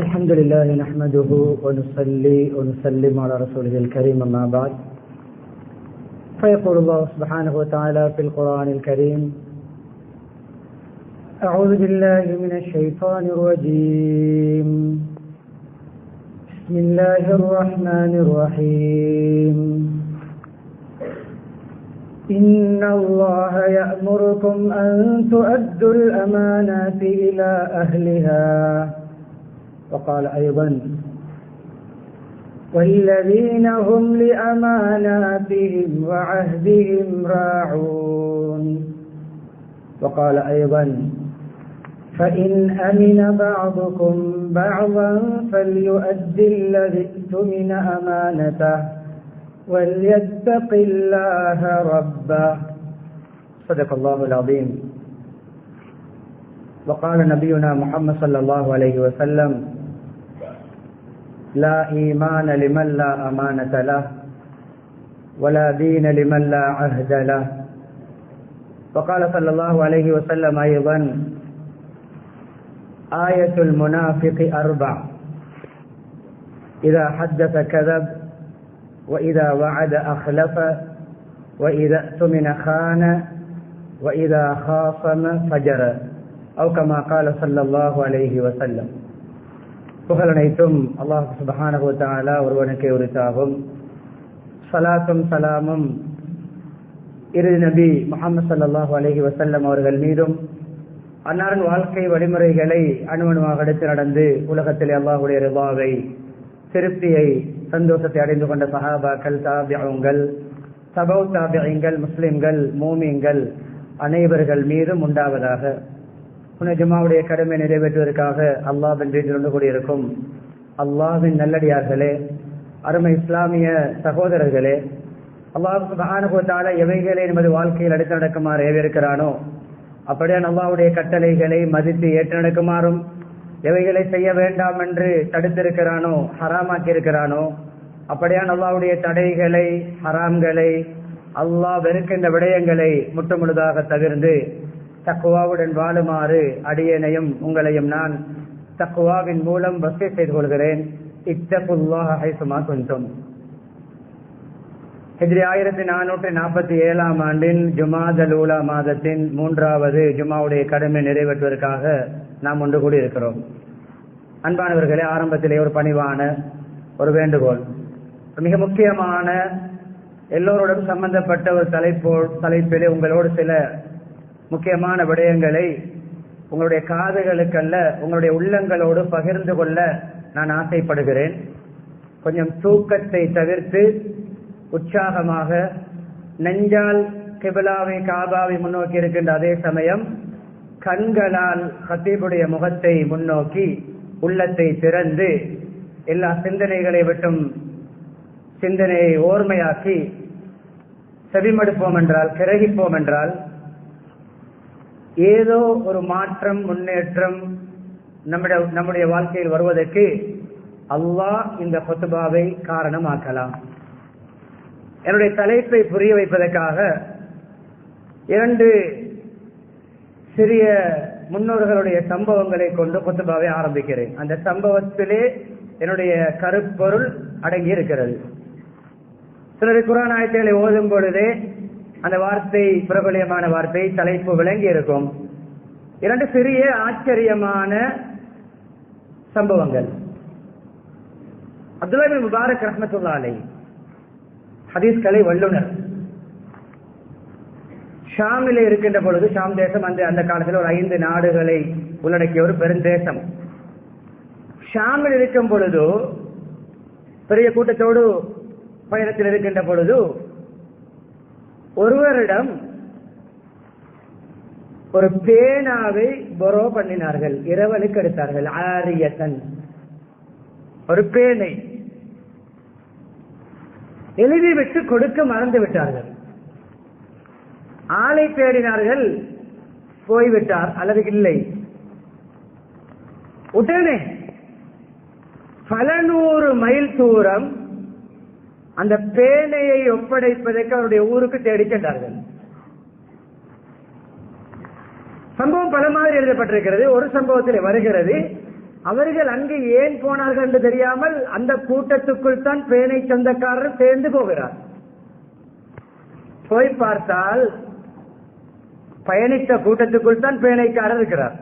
الحمد لله نحمده ونصلي ونسلم على رسوله الكريم أما بعد فيقول الله سبحانه وتعالى في القرآن الكريم أعوذ بالله من الشيطان الرجيم بسم الله الرحمن الرحيم إن الله يأمركم أن تؤدوا الأمانات إلى أهلها وقال أيضا والذين هم لأماناتهم وعهدهم راعون وقال أيضا فإن أمن بعضكم بعضا فليؤد الذي اؤتمن أمانته وليتق الله ربه صدق الله العظيم. وقال نبينا محمد صلى الله عليه وسلم لا إيمان لمن لا أمانة له ولا دين لمن لا عهد له. وقال صلى الله عليه وسلم أيضا آية المنافق 4 إذا حدث كذب وإذا وعد أخلف وإذا اؤتمن خان وإذا خاصم فجر أو كما قال صلى الله عليه وسلم. புகழனைத்தும் அல்லாஹ் சுப்ஹானஹு வ தஆலா ஒருவனுக்கே உரித்தாகும். ஸலாத்தும் ஸலாமும் இறுதி நபி முஹம்மது ஸல்லல்லாஹு அலைஹி வஸல்லம் அவர்கள் மீதும் அன்னாரின் வாழ்க்கை வழிமுறைகளை அணுவணுவாக எடுத்து நடந்து உலகத்திலே அல்லாஹ்வுடைய ரிதாவை திருப்தியை சந்தோஷத்தை அடைந்து கொண்ட சஹாபாக்கள் தாபிஊன்கள் தபவு தாபிஈன்கள் முஸ்லிம்கள் மூமின்கள் அனைவர்கள் மீதும் உண்டாவதாக. ஜும்மாவுடைய கடமை நிறைவேற்றுவதற்காக அல்லாஹ்வின் வீட்டில் ஒன்று கூடியிருக்கும் அல்லாஹ்வின் நல்லடியார்களே, அருமை இஸ்லாமிய சகோதரர்களே, அல்லாஹ் சுப்ஹானஹு வ தஆலா எவைகளை நமது வாழ்க்கையில் எடுத்து நடக்குமாறு ஏவிருக்கிறானோ அப்படியான அல்லாஹ்வுடைய கட்டளைகளை மதித்து ஏற்று நடக்குமாறும் எவைகளை செய்ய வேண்டாம் என்று தடுத்திருக்கிறானோ ஹராமாக்கி இருக்கிறானோ அப்படியான அல்லாஹ்வுடைய தடைகளை ஹராம்களை அல்லாஹ் வெறுக்கின்ற விடயங்களை முற்றுமுழுதாக தவிர்த்து தக்குவாவுடன் வாழுமாறு அடியேனையும் உங்களையும் நான் தக்குவாவின் மூலம் வசை செய்து கொள்கிறேன். இத்தகுல்லாஹ ஹைசுமா குன்தும். ஹிஜ்ரி 1447 ஆண்டின் ஜுமாதல் ஊலா மாதத்தின் 3வது ஜுமாவுடைய கடமை நிறைவேற்றுவதற்காக நாம் ஒன்று கூடி இருக்கிறோம். அன்பானவர்களே, ஆரம்பத்திலே ஒரு பணிவான ஒரு வேண்டுகோள், மிக முக்கியமான எல்லோருடன் சம்பந்தப்பட்ட ஒரு தலைப்பிலே உங்களோடு சில முக்கியமான விடயங்களை உங்களுடைய காதுகளுக்கல்ல உங்களுடைய உள்ளங்களோடு பகிர்ந்து கொள்ள நான் ஆசைப்படுகிறேன். கொஞ்சம் தூக்கத்தை தவிர்த்து உற்சாகமாக நெஞ்சால் கிபிலாவை காபாவை முன்னோக்கி இருக்கின்ற அதே சமயம் கண்களால் ஹத்தீபுடைய முகத்தை முன்னோக்கி உள்ளத்தை திறந்து எல்லா சிந்தனைகளை விட்டும் சிந்தனையை ஓர்மையாக்கி செவிமடுப்போம் என்றால், கிரகிப்போம் என்றால் ஏதோ ஒரு மாற்றம் முன்னேற்றம் நம்முடைய வாழ்க்கையில் வருவதற்கு அல்லாஹ் இந்த குத்பாவை காரணமாக்கலாம். என்னுடைய தலைப்பை புரிய வைப்பதற்காக 2 சிறிய முன்னோர்களுடைய சம்பவங்களை கொண்டு குத்பாவை ஆரம்பிக்கிறேன். அந்த சம்பவத்திலே என்னுடைய கருப்பொருள் அடங்கி இருக்கிறது. சிலர் குர்ஆன் ஆயத்துகளை ஓதும் பொழுதே அந்த வார்த்தை பிரபலியமான வார்த்தை தலைப்பு விளங்கி இருக்கும். 2 சிறிய ஆச்சரியமான சம்பவங்கள். அப்துல்லாஹ் இப்னு முபாரக் ரஹ்மத்துல்லாஹி அலைஹி ஹதீஸ் கலை வல்லுனர். ஷாமிலே இருக்கின்ற பொழுது, ஷாம் தேசம் அந்த காலத்தில் ஒரு 5 நாடுகளை உள்ளடக்கிய ஒரு பெருந்தேசம். ஷாமில் இருக்கும் பொழுது பெரிய கூட்டத்தோடு பயணத்தில் இருக்கின்ற பொழுது ஒருவரிடம் ஒரு பேனாவை பொரோ பண்ணினார்கள், இரவலுக்கு எடுத்தார்கள். ஆரியத்தன் ஒரு பேனை எழுதிவிட்டு கொடுக்க மறந்து விட்டார்கள். ஆளை தேடினார்கள், போய்விட்டார் அல்லது இல்லை. உடனே பல 100 மைல் தூரம் அந்த பேனையை ஒப்படைப்பதற்கு அவருடைய ஊருக்கு தேடி சென்றார்கள். சம்பவம் பல மாதிரி எழுதப்பட்டிருக்கிறது. ஒரு சம்பவத்தில் வருகிறது, அவர்கள் அங்கு ஏன் போனார்கள் என்று தெரியாமல் அந்த கூட்டத்துக்குள் தான் பேனை சொந்தக்காரர் சேர்ந்து போகிறார். போய் பார்த்தால் பயணித்த கூட்டத்துக்குள் தான் பேனைக்காரர் இருக்கிறார்.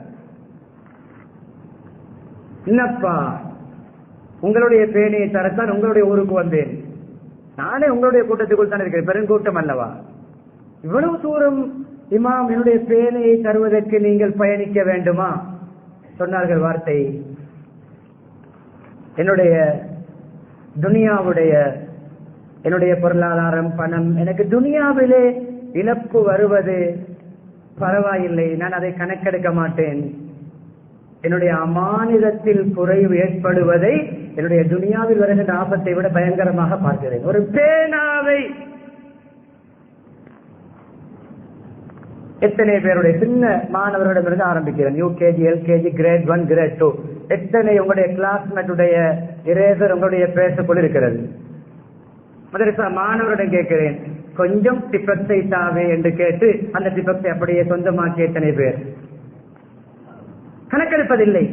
என்னப்பா, உங்களுடைய பேனையை தரத்தான் உங்களுடைய ஊருக்கு வந்தேன், நானே உங்களுடைய கூட்டத்துக்குள் தான் இருக்கிறேன், பெருங்கூட்டம் அல்லவா, இவ்வளவு தூரம் இமாம் என்னுடைய பேனையை தருவதற்கு நீங்கள் பயணிக்க வேண்டுமா? சொன்னார்கள் வார்த்தை, என்னுடைய துனியாவுடைய என்னுடைய பொருளாதாரம், பணம், எனக்கு துனியாவிலே இழப்பு வருவது பரவாயில்லை, நான் அதை கணக்கெடுக்க மாட்டேன். என்னுடைய அமானிதத்தில் குறைவு ஏற்படுவதை என்னுடைய துனியாவில் வருகின்ற ஆபத்தை விட பயங்கரமாக பார்க்கிறேன். ஒரு பேனாவை எத்தனை பேருடைய சின்ன மாணவர்களிடமிருந்து ஆரம்பிக்கிறேன், யூகேஜி, எல்கேஜி, கிரேட் 1, கிரேட் 2, எத்தனை உங்களுடைய கிளாஸ்மேட்டுடைய இரேசர் உங்களுடைய பேசுக்குள் இருக்கிறது. மதரசா மாணவரிடம் கேட்கிறேன், கொஞ்சம் டிபக்ஸை தாவே என்று கேட்டு அந்த டிபக்ஸை அப்படியே சொந்தமாக்கி எத்தனை பேர்? கணக்கெடுப்பதில்லை.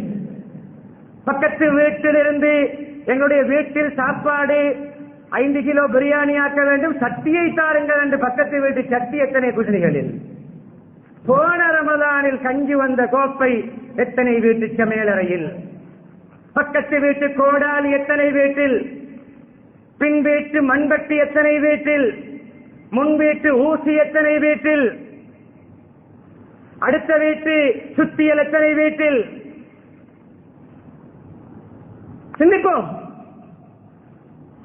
பக்கத்து வீட்டிலிருந்து எங்களுடைய வீட்டில் சாப்பாடு 5 கிலோ பிரியாணி ஆக்க வேண்டும், சட்டியை தாருங்கள் என்று பக்கத்து வீட்டு சட்டி எத்தனை குடிசைகளில். போன ரமலானில் கஞ்சி வந்த கோப்பை எத்தனை வீட்டு சமையலறையில். பக்கத்து வீட்டு கோடாலி எத்தனை வீட்டில், பின் வீட்டு மண்பட்டி எத்தனை வீட்டில், முன் வீட்டு ஊசி எத்தனை வீட்டில், அடுத்த வீட்டு சுத்தியல் எத்தனை வீட்டில். சிந்திப்போம்,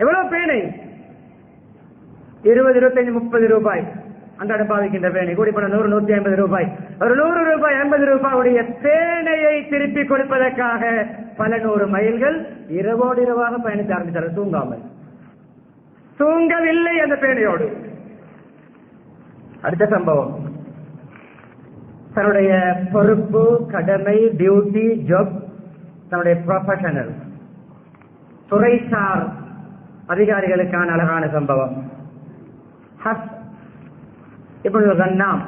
எவ்வளவு பேனை? 20, 25, 30 ரூபாய் அன்றாட பாவிக்கின்ற பேனை, கூடி போன 100, 150 ரூபாய். ஒரு 100 ரூபாய் 50 ரூபாயுடைய பேனையை திருப்பி கொடுப்பதற்காக பல 100 மைல்கள் இரவோடு இரவாக பயணித்து ஆரம்பித்தார்கள், தூங்காமல். தூங்கவில்லை அந்த பேனையோடு. அடுத்த சம்பவம், தன்னுடைய பொறுப்பு, கடமை, டியூட்டி, ஜாப், தன்னுடைய ப்ரொஃபஷனல் துறைசார் அதிகாரிகளுக்கான அழகான சம்பவம். இப்னு கன்னாம்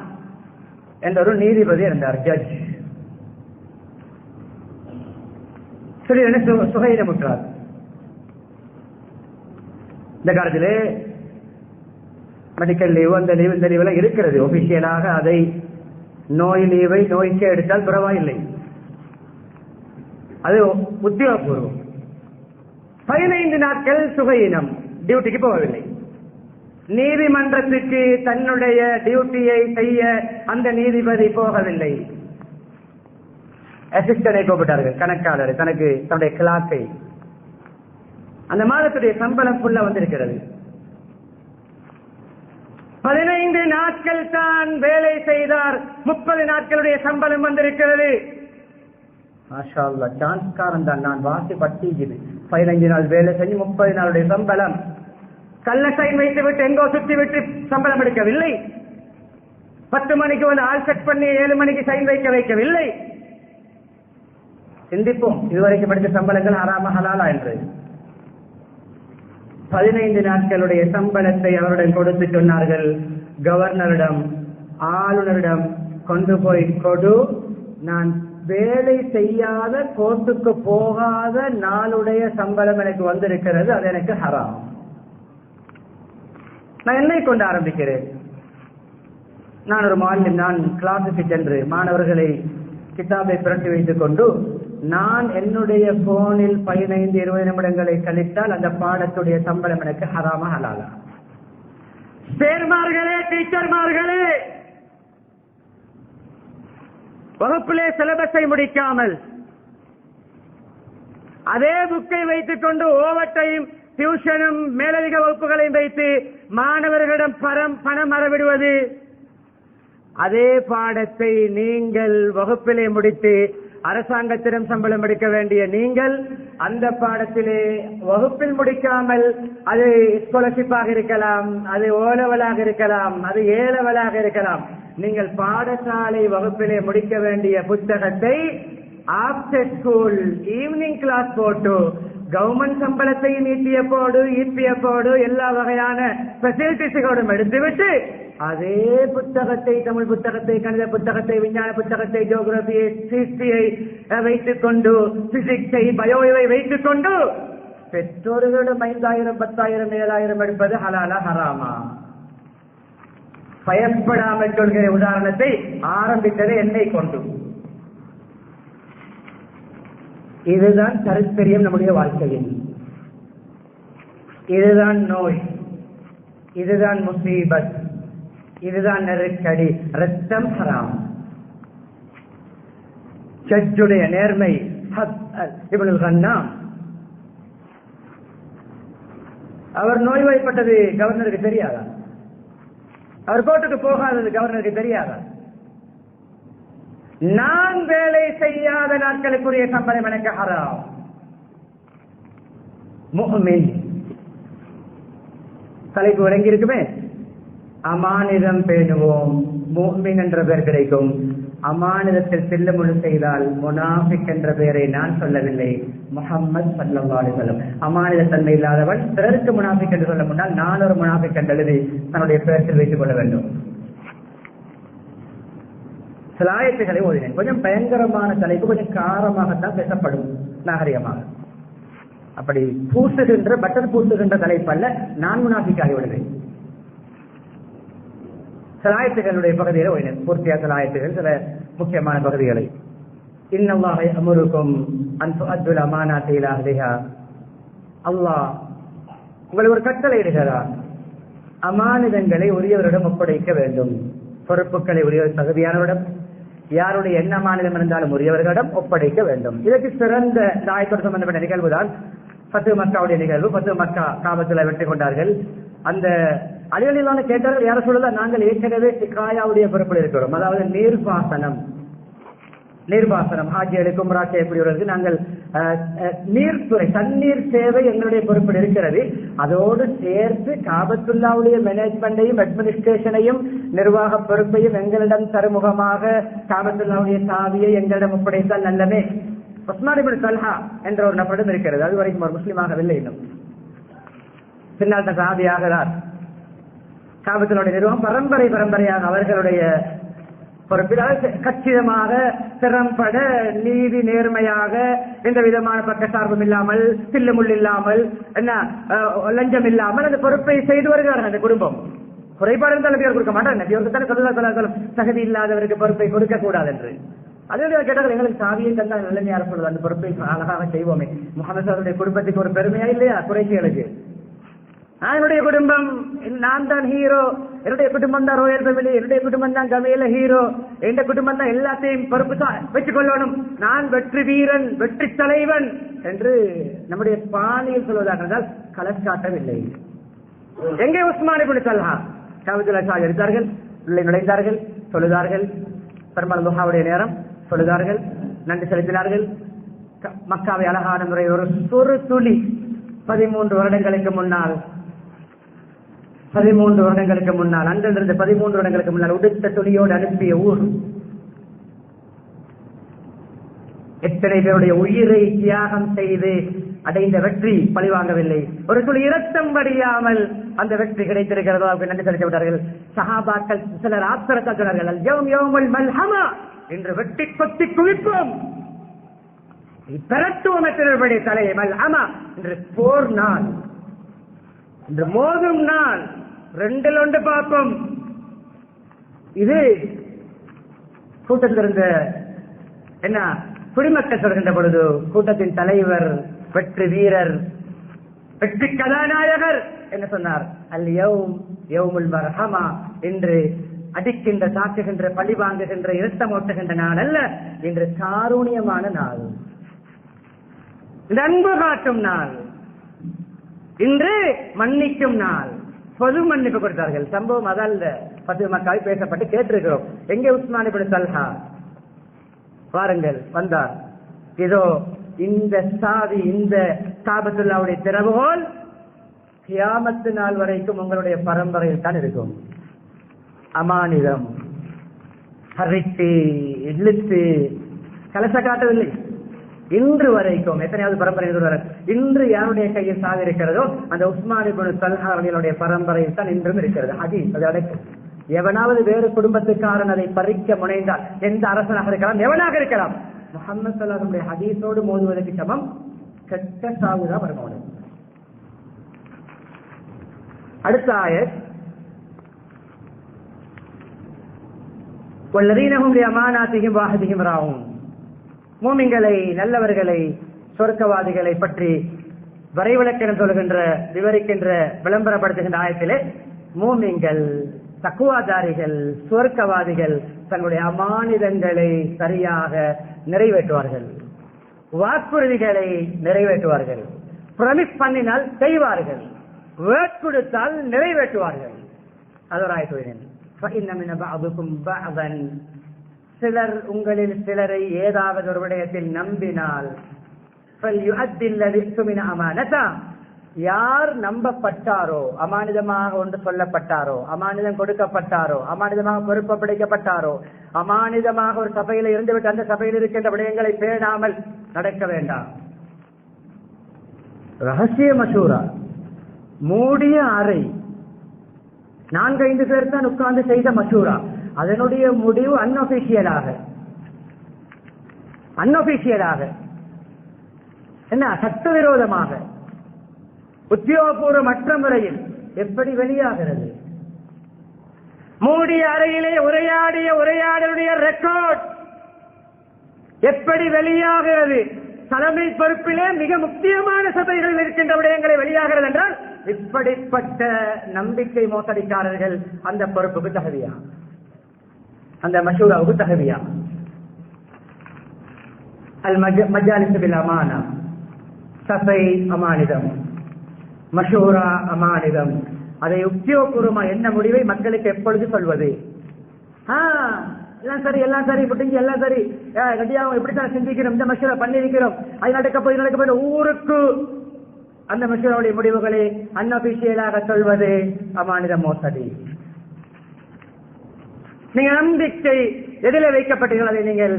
என்ற ஒரு நீதிபதி இருந்தார், ஜட்ஜ். சுகையிடமுற்றார். இந்த காலத்திலே மெடிக்கல் லீவு, அந்த லீவு, இந்த லீவ் எல்லாம் இருக்கிறது. ஒபிஷியலாக அதை நோய் லீவை நோய்க்கே எடுத்தால் பரவாயில்லை, அது உத்தியோகபூர்வம். 15 நாட்கள் சுகையினம், டியூட்டிக்கு போகவில்லை. நீதிமன்றத்துக்கு தன்னுடைய டியூட்டியை செய்ய அந்த நீதிபதி போகவில்லை. அசிஸ்டன்டை கூப்பிட்டார்கள், கணக்காளர், தனக்கு தன்னுடைய கிளாக்கை. அந்த மாதத்துடைய சம்பளம் ஃபுல்லா வந்திருக்கிறது. 15 நாட்கள் தான் வேலை செய்தார், 30 நாட்களுடைய சம்பளம் வந்திருக்கிறது. மாஷா அல்லாஹ், சான்ஸ்காரன் தான். நான் வாசி பட்டிக்குது. 15 நாள் வேலை செஞ்சு 30 நாளுடைய சம்பளம். கள்ள சைன் வைத்து விட்டு எங்கோ சுற்றி விட்டு சம்பளம் எடுக்கவில்லை. 10 மணிக்கு வந்து ஆள் செட் பண்ணி 7 மணிக்கு சைன் வைக்கவில்லை. சிந்திப்போம், இதுவரைக்கும் படித்த சம்பளங்கள் ஹராமா ஹலாலா என்று. 15 நாட்களுடைய சம்பளத்தை அவரிடம் கொடுத்து சொன்னார்கள், கவர்னரிடம், ஆளுநரிடம் கொண்டு போய் கொடு, நான் வேலை செய்யாத, கோர்ட்டுக்கு போகாத நாளுடைய சம்பளம் எனக்கு வந்திருக்கிறது, அது எனக்கு ஹராம். நான் என்னை கொண்டு ஆரம்பிக்கிறேன். நான் ஒரு மாநிலம், நான் கிளாஸுக்கு சென்று மாணவர்களை கிதாபை புரட்டி வைத்துக் கொண்டு நான் என்னுடைய போனில் 15-20 நிமிடங்களை கழித்தால் அந்த பாடத்துடைய சம்பளம் எனக்கு ஹராமா ஹலாலா? சேர்மார்களே, டீச்சர்மார்களே, வகுப்பிலே சிலபஸை முடிக்காமல் அதே புக்கை வைத்துக் கொண்டு ஓவர் டைம் டியூஷனும் மேலதிக வகுப்புகளையும் வைத்து மாணவர்களிடம் பணம் அறவிடுவது. அதே பாடத்தை நீங்கள் வகுப்பிலே முடித்து அரசாங்கத்திடம் சம்பளம் எடுக்க வேண்டிய நீங்கள் அந்த பாடத்திலே வகுப்பில் முடிக்காமல், அது ஸ்காலர்ஷிப்பாக இருக்கலாம், அது ஓலவலாக இருக்கலாம், அது ஏலவலாக இருக்கலாம், நீங்கள் பாடசாலை வகுப்பிலே முடிக்க வேண்டிய புத்தகத்தை ஆஃப்டர் ஸ்கூல் ஈவினிங் கிளாஸ் போட்டு கவர்மெண்ட் சம்பளத்தையும் ஈட்டிய போடு, ஈட்டிய போடு, எல்லா வகையான பெசிலிட்டிஸோடும் எடுத்துவிட்டு அதே புத்தகத்தை, தமிழ் புத்தகத்தை, கணித புத்தகத்தை, விஞ்ஞான புத்தகத்தை, ஜியோகிராபியை, ஹிஸ்டரியை வைத்துக் கொண்டு, பிசிக்ஸை, பயோவை வைத்துக் கொண்டு பெற்றோர்களிடம் 5000, 10,000, 7,000 எடுப்பது ஹலாலா ஹராமா? பயப்படாமல் சொல்கிற உதாரணத்தை ஆரம்பித்தது என்னை கொண்டு. இதுதான் கருத்தரியம் நம்முடைய வாழ்க்கையில். இதுதான் நோய், இதுதான் முசீபத், இதுதான் நெருக்கடி. ரத்தம் ஹராம். ஜட்ஜுடைய நேர்மை இப்னுல் கன்னாம், அவர் நோய்வாய்ப்பட்டது கவர்னருக்கு தெரியாதா? அவர் கோர்ட்டுக்கு போகாதது கவர்னருக்கு தெரியாதா? நான் வேலை செய்யாத நாட்களுக்குரிய சம்பளம் எனக்கு ஹராம். முஃமின் தலைப்பு விளங்கி இருக்குமே. அமானிதம் பேணுவோம், முஃமின் என்ற பெயர் கிடைக்கும். அமானிதத்தில் தில்லுமுழு செய்தால் முனாஃபிக் என்ற பெயரை நான் சொல்லவில்லை, முஹம்மது ஸல்லல்லாஹு அலைஹி வஸல்லம். அமானித தன்மை இல்லாதவன் பிறருக்கு முனாஃபிக் என்று சொல்ல முன்னால் நான் ஒரு முனாஃபிக் என்று எழுதி தன்னுடைய பெயர்கள் வைத்துக் கொள்ள வேண்டும். சில ஆயத்துக்களை ஓதினேன். கொஞ்சம் பயங்கரமான தலைப்பு, கொஞ்சம் காரமாகத்தான் பேசப்படும் நாகரிகமாக. அப்படி பூசுகின்ற பட்டர் பூசுகின்ற தலைப்பு அல்ல, நான் முனாஃபிக்காகி விடுவேன். சில ஆயத்துகளுடைய பகுதிகளை ஓதினேன், பூர்த்தியா சில ஆயத்துகள், சில முக்கியமான பகுதிகளை. இன்னல்லாஹ யஅமுருக்கும் அன் துஅத்துல் அமானாத்தி இலா அஹ்லிஹா. அல்லாஹ் உங்களை ஒரு கட்டளை இடுகிறார், அமானிதங்களை உரியவரிடம் ஒப்படைக்க வேண்டும். பொறுப்புகளை உரிய தகுதியானவரிடம், யாருடைய என்ன மாநிலம் இருந்தாலும் உரியவர்களிடம் ஒப்படைக்க வேண்டும். இதற்கு சிறந்த ஆயத்தோடு சம்பந்தப்பட்ட நிகழ்வுதான் ஃபத்ஹு மக்காவுடைய நிகழ்வு. ஃபத்ஹு மக்கா காபத்துல வெற்றி கொண்டார்கள். அந்த அலியலிலான கேட்டார்கள், யார சொல்லலாம், நாங்கள் ஏற்கனவே சிக்காயாவுடைய பொறுப்பில் இருக்கிறோம். அதாவது நீர்ப்பாசனம் ஹாஜிகளுக்கு உம்ரா செய்யக்கூடியவர்களுக்கு நாங்கள் நீர்த்துறை, தண்ணீர் சேவை எங்களுடைய பொறுப்பில் இருக்கிறது. அதோடு சேர்த்து காபத்துல்லாவுடைய மேனேஜ்மெண்டையும் அட்மினிஸ்ட்ரேஷனையும் நிர்வாக பொறுப்பையும் எங்களிடம் தருமுகமாக காபத்துல்லாவுடைய சாவியை எங்களிடம் ஒப்படைத்தால் நல்லமே. உஸ்மான் இப்னு தல்ஹா என்ற ஒரு நபரிடம் இருக்கிறது. அது வரைக்கும் ஒரு முஸ்லீமாகவில்லை இன்னும். பின்னால் தான் சாவி ஆகிறார். காபத்துல்லாவுடைய நிர்வாகம் பரம்பரையாக அவர்களுடைய பொறுப்பில் கச்சிதமாக, திறம்பட, நீதி நேர்மையாக, எந்த விதமான பக்க சார்பும் இல்லாமல், தில்லுமுள் இல்லாமல், என்ன லஞ்சம் இல்லாமல் அந்த பொறுப்பை செய்து வருகிறார்கள். அந்த குடும்பம் குறைபாடு இருந்தாலும் பேர் கொடுக்க மாட்டாங்க. தகுதி இல்லாதவருக்கு பொறுப்பை கொடுக்க கூடாது என்று. அதே கேட்டார்கள், எங்களுக்கு சாவியை தந்தால் நல்ல யார சொல்லுவது, அந்த பொறுப்பை அழகாக செய்வோமே. முகமது அவருடைய குடும்பத்துக்கு ஒரு பெருமையா இல்லையா குறைசிகளுக்கு? என்னுடைய குடும்பம், நான் தான் ஹீரோ, என்னுடைய குடும்பம் தான் ரோயல் ஃபேமிலி, என்னுடைய குடும்பம் தான் கமையில ஹீரோ, எந்த குடும்பம் தான் எல்லாத்தையும் பொறுப்பு தான் வச்சுக் கொள்ளணும், நான் வெற்றி வீரன், வெற்றி தலைவன் என்று நம்முடைய பாணியில் சொல்வதாக இருந்தால் கலக்காட்டவில்லை. எங்கே உஸ்மான் இப்னு தல்ஹா காபத்துல்லா எடுத்தார்கள், உள்ளே நுழைந்தார்கள், தொழுதார்கள். பெரும்பாலும் துஹாவுடைய நேரம் தொழுதார்கள், நன்றி செலுத்தினார்கள். மக்காவை அழகான முறை ஒரு சொறு துளி 13 வருடங்களுக்கு முன்னால், அன்றிலிருந்து 13 வருடங்களுக்கு முன்னால் உடுத்த துணியோடு அனுப்பிய ஊர். எத்தனை பேருடைய உயிரை தியாகம் செய்து அடைந்த வெற்றி பழிவாங்கவில்லை. ஒரு துளி இரத்தம் படியாமல் அந்த வெற்றி கிடைத்திருக்கிறதோ அவர்கள் நன்றி செலுத்தி விட்டார்கள். சஹாபாக்கள் சிலர் ஆத்திரத்தால் சொன்னார்கள், யௌமுல் மல்ஹமா, இன்று வெட்டி கொத்தி குவிப்போம், பெறத்துவமற்றவர்களுடைய தலையை மல்ஹமா, இன்று போர் நாள், இன்று மோதும் நாள், 2 ஒன்று பார்ப்போம். இது கூட்டத்தில் இருந்த என்ன குடிமக்கள் சொல்கின்ற பொழுது கூட்டத்தின் தலைவர், வெற்றி வீரர், வெற்றி கதாநாயகர் என்ன சொன்னார்? அல் யௌமுல் மர்ஹமா, இன்று அடிக்கின்ற, தாக்குகின்ற, பழி வாங்குகின்ற, இரத்தம் ஓட்டுகின்ற நாள் அல்ல, இன்று காரூணியமான நாள், அன்பு காட்டும் நாள், இன்று மன்னிக்கும் நாள். பொது மன்னிப்பு கொடுத்தார்கள். சம்பவம் அதல்ல, ஃபத்ஹு மக்காவை பேசப்பட்டு கேட்டிருக்கிறோம். எங்கே உஸ்மான் இப்னு தல்ஹா? வாருங்கள், வந்தார். இதோ இந்த சாவி, இந்த காபத்துல்லாவுடைய திறவுகோல் கியாமத்து நாள் வரைக்கும் உங்களுடைய பரம்பரையில் தான் இருக்கும். அமானிதம் ஹரித்து இழுத்து கலச காட்டவில்லை. இன்று வரைக்கும் எத்தனையாவது பரம்பரை இன்று யாருடைய கையில் சாவி இருக்கிறதோ அந்த உஸ்மான் இப்னு தல்ஹா அவர்களுடைய பரம்பரையில் தான் இன்றும் இருக்கிறது. ஹதீஸ் அது அடைக்கும். எவனாவது வேறு குடும்பத்துக்காரன் அதை பறிக்க முனைந்தால், எந்த அரசனாக இருக்கலாம், எவனாக இருக்கலாம், முஹம்மது ஸல்லல்லாஹு அலைஹி வஸல்லம் ஹதீஸோடு மோதுவதற்கு சமம். கெட்ட சாவுதான் வருமானம். அடுத்த ஆயத், வல்லதீன ஹும் லிஅமானாத்திஹிம் வஅஹ்திஹிம் ராஊன். மூமின்களை, நல்லவர்களை, சொர்க்கவாதிகளை பற்றி வரைவிலக்கணம் சொல்கின்ற, விவரிக்கின்ற, விளம்பரப்படுத்துகின்ற ஆயத்திலே மூமின்கள், தக்குவாதாரிகள், சுவர்க்கவாதிகள் தன்னுடைய அமானிதங்களை சரியாக நிறைவேற்றுவார்கள், வாக்குறுதிகளை நிறைவேற்றுவார்கள், பிரமிஸ் பண்ணினால் செய்வார்கள், வேட் கொடுத்தால் நிறைவேற்றுவார்கள். அதோராயத்துடன் சிலர் உங்களில் சிலரை ஏதாவது ஒரு விடயத்தில் நம்பினால், யார் நம்பப்பட்டாரோ, அமானிதமாக ஒன்று சொல்லப்பட்டாரோ, அமானிதம் கொடுக்கப்பட்டாரோ, அமானிதமாக பொறுப்பு படைக்கப்பட்டாரோ, அமானிதமாக ஒரு சபையில் இருந்துவிட்டு அந்த சபையில் இருக்கின்ற விடயங்களை பேணாமல் நடக்க வேண்டாம். ரகசிய மசூரா, மூடிய அறை, 4-5 பேர் தான் உட்கார்ந்து செய்த மசூரா, அதனுடைய முடிவு அன்அபிஷியலாக என்ன, சட்டவிரோதமாக, உத்தியோகபூர்வமற்ற முறையில் எப்படி வெளியாகிறது? மூடிய அறையிலே உரையாடிய உரையாடலுடைய ரெக்கார்ட் எப்படி வெளியாகிறது? தலைமை பொறுப்பிலே மிக முக்கியமான சபைகளில் இருக்கின்ற விடயங்களை வெளியாகிறது என்றால், இப்படிப்பட்ட நம்பிக்கை மோசடிக்காரர்கள் அந்த பொறுப்புக்கு தகுதியா, அந்த மஷூராவுக்கு தகுதியா? அல் மஜாலிஸ் பில் அமானா, சபை அமானிதம், மஷூரா அமானிதம். அதை உத்தியோகபூர்வமா என்ன முடிவை மக்களுக்கு எப்பொழுது சொல்வது? எல்லாம் சரி, எல்லாம் சரி, புட்டிங்க எல்லாம் சரி, ரெடியாக இப்படித்தான் சிந்திக்கிறோம், இந்த மஷூரா பண்ணிருக்கிறோம், அது நடக்க போய் ஊருக்கு அந்த மஷூராவுடைய முடிவுகளை அன்அபிஷியலாக சொல்வது அமானித மோசடி. நீங்க நம்பிக்கை எதிலே வைக்கப்பட்டீர்கள் அதை நீங்கள்